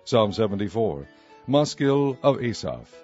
Psalm 74. Maskil of Asaph.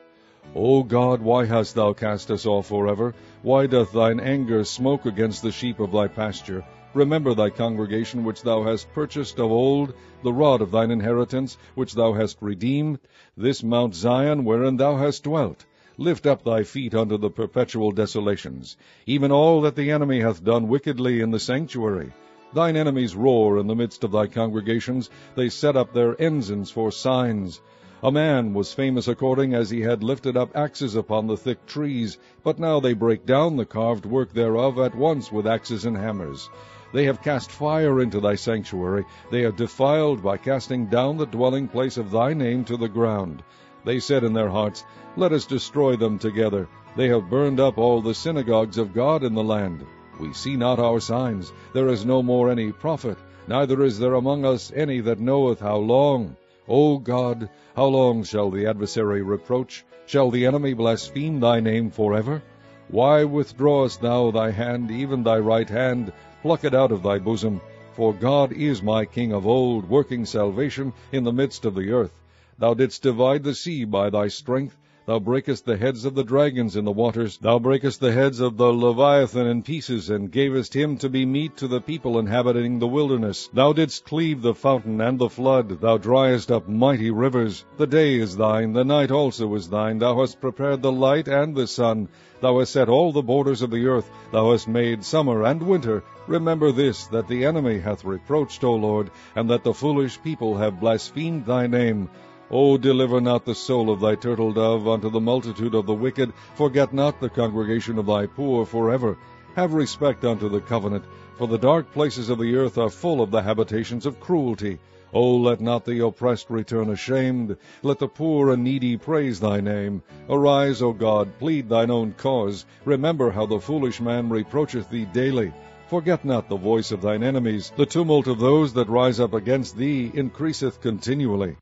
O God, why hast thou cast us off forever? Why doth thine anger smoke against the sheep of thy pasture? Remember thy congregation which thou hast purchased of old, the rod of thine inheritance which thou hast redeemed, this Mount Zion wherein thou hast dwelt. Lift up thy feet unto the perpetual desolations, even all that the enemy hath done wickedly in the sanctuary. Thine enemies roar in the midst of thy congregations, they set up their ensigns for signs. A man was famous according as he had lifted up axes upon the thick trees, but now they break down the carved work thereof at once with axes and hammers. They have cast fire into thy sanctuary, they have defiled by casting down the dwelling place of thy name to the ground. They said in their hearts, Let us destroy them together. They have burned up all the synagogues of God in the land. We see not our signs, there is no more any prophet, neither is there among us any that knoweth how long. O God, how long shall the adversary reproach? Shall the enemy blaspheme thy name forever? Why withdrawest thou thy hand, even thy right hand? Pluck it out of thy bosom. For God is my King of old, working salvation in the midst of the earth. Thou didst divide the sea by thy strength. Thou breakest the heads of the dragons in the waters. Thou breakest the heads of the Leviathan in pieces, and gavest him to be meat to the people inhabiting the wilderness. Thou didst cleave the fountain and the flood. Thou driest up mighty rivers. The day is thine, the night also is thine. Thou hast prepared the light and the sun. Thou hast set all the borders of the earth. Thou hast made summer and winter. Remember this, that the enemy hath reproached, O Lord, and that the foolish people have blasphemed thy name. O deliver not the soul of thy turtle dove unto the multitude of the wicked. Forget not the congregation of thy poor forever. Have respect unto the covenant, for the dark places of the earth are full of the habitations of cruelty. O let not the oppressed return ashamed. Let the poor and needy praise thy name. Arise, O God, plead thine own cause. Remember how the foolish man reproacheth thee daily. Forget not the voice of thine enemies. The tumult of those that rise up against thee increaseth continually.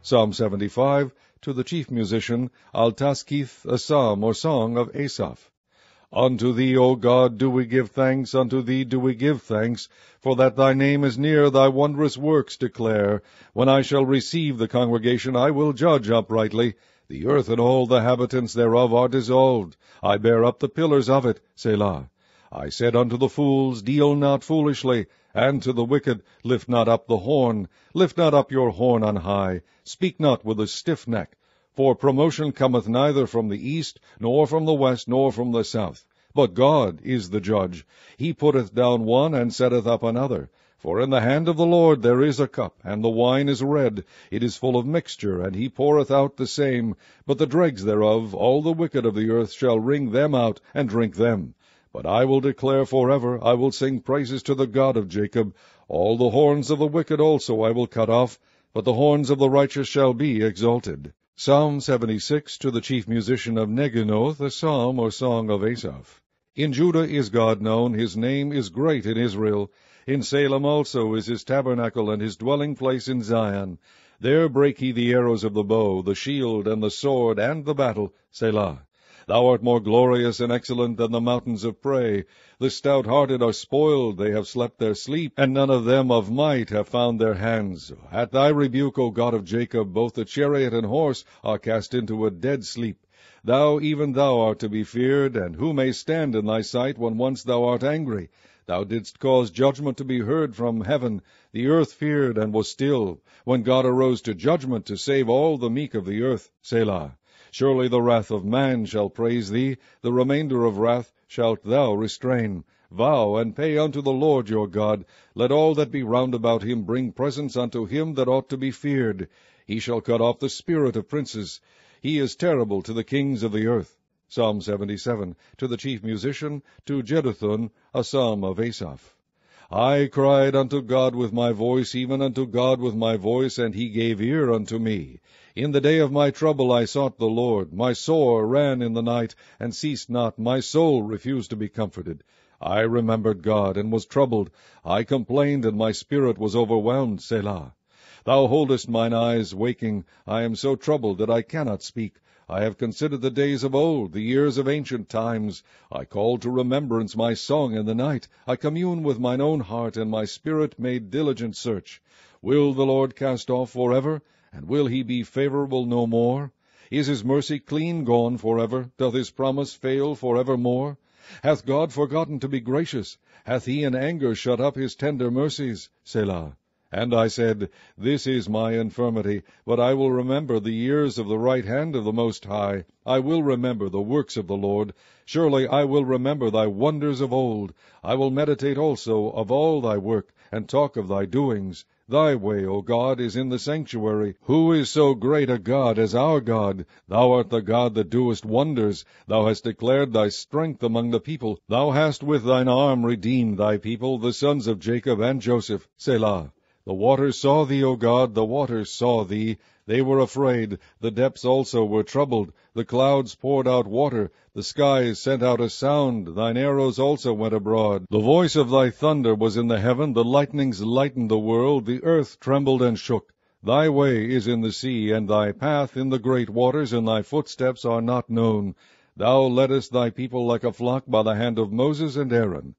Psalm 75, to the chief musician, Altaskith, a psalm or song of Asaph. Unto thee, O God, do we give thanks, unto thee do we give thanks, for that thy name is near, thy wondrous works declare. When I shall receive the congregation, I will judge uprightly. The earth and all the habitants thereof are dissolved. I bear up the pillars of it, Selah. I said unto the fools, Deal not foolishly, and to the wicked, Lift not up the horn. Lift not up your horn on high. Speak not with a stiff neck. For promotion cometh neither from the east, nor from the west, nor from the south. But God is the judge. He putteth down one, and setteth up another. For in the hand of the Lord there is a cup, and the wine is red. It is full of mixture, and he poureth out the same. But the dregs thereof, all the wicked of the earth shall wring them out, and drink them. But I will declare forever, I will sing praises to the God of Jacob. All the horns of the wicked also I will cut off, but the horns of the righteous shall be exalted. Psalm 76, to the chief musician of Neginoth, a psalm or song of Asaph. In Judah is God known, his name is great in Israel. In Salem also is his tabernacle, and his dwelling place in Zion. There brake he the arrows of the bow, the shield, and the sword, and the battle, Selah. Thou art more glorious and excellent than the mountains of prey. The stout-hearted are spoiled, they have slept their sleep, and none of them of might have found their hands. At thy rebuke, O God of Jacob, both the chariot and horse are cast into a dead sleep. Thou, even thou, art to be feared, and who may stand in thy sight when once thou art angry? Thou didst cause judgment to be heard from heaven. The earth feared and was still, when God arose to judgment to save all the meek of the earth, Selah. Surely the wrath of man shall praise thee, the remainder of wrath shalt thou restrain. Vow and pay unto the Lord your God. Let all that be round about him bring presents unto him that ought to be feared. He shall cut off the spirit of princes. He is terrible to the kings of the earth. Psalm 77, to the chief musician, to Jeduthun, a psalm of Asaph. I cried unto God with my voice, even unto God with my voice, and he gave ear unto me. In the day of my trouble I sought the Lord. My sore ran in the night, and ceased not. My soul refused to be comforted. I remembered God, and was troubled. I complained, and my spirit was overwhelmed, Selah. Thou holdest mine eyes waking. I am so troubled that I cannot speak. I have considered the days of old, the years of ancient times. I called to remembrance my song in the night. I commune with mine own heart, and my spirit made diligent search. Will the Lord cast off forever? And will he be favorable no more? Is his mercy clean gone forever? Doth his promise fail forevermore? Hath God forgotten to be gracious? Hath he in anger shut up his tender mercies? Selah. And I said, This is my infirmity, but I will remember the years of the right hand of the Most High. I will remember the works of the Lord. Surely I will remember thy wonders of old. I will meditate also of all thy work, and talk of thy doings. Thy way, O God, is in the sanctuary. Who is so great a God as our God? Thou art the God that doest wonders. Thou hast declared thy strength among the people. Thou hast with thine arm redeemed thy people, the sons of Jacob and Joseph. Selah. The waters saw thee, O God, the waters saw thee. They were afraid. The depths also were troubled. The clouds poured out water. The skies sent out a sound. Thine arrows also went abroad. The voice of thy thunder was in the heaven. The lightnings lightened the world. The earth trembled and shook. Thy way is in the sea, and thy path in the great waters, and thy footsteps are not known. Thou leddest thy people like a flock by the hand of Moses and Aaron.